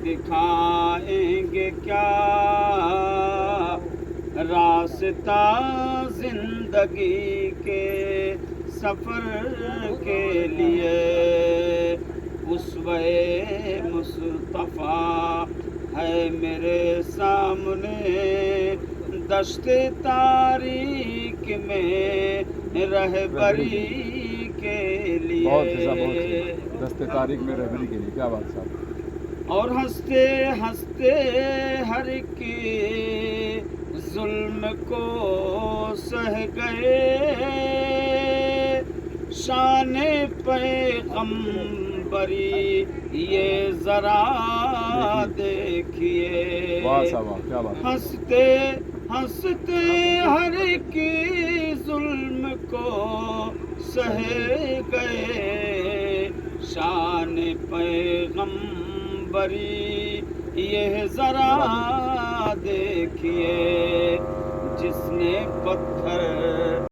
دکھائیں گے کیا راستہ زندگی کے سفر کے لیے اسوہ مصطفیٰ ہے میرے سامنے دشت تاریک میں رہبری کے لیے بہت دست تاریخ میں رہبری کے لیے. کیا بات صاحب. اور ہنستے ہنستے ہر کی ظلم کو سہ گئے شان پیغمبری یہ ذرا دیکھیے. واہ صاحب واہ. کیا بات. ہنستے ہنستے ہر کی ظلم کو سہ گئے شان پیغمبری یہ ذرا دیکھیے. جس نے پتھر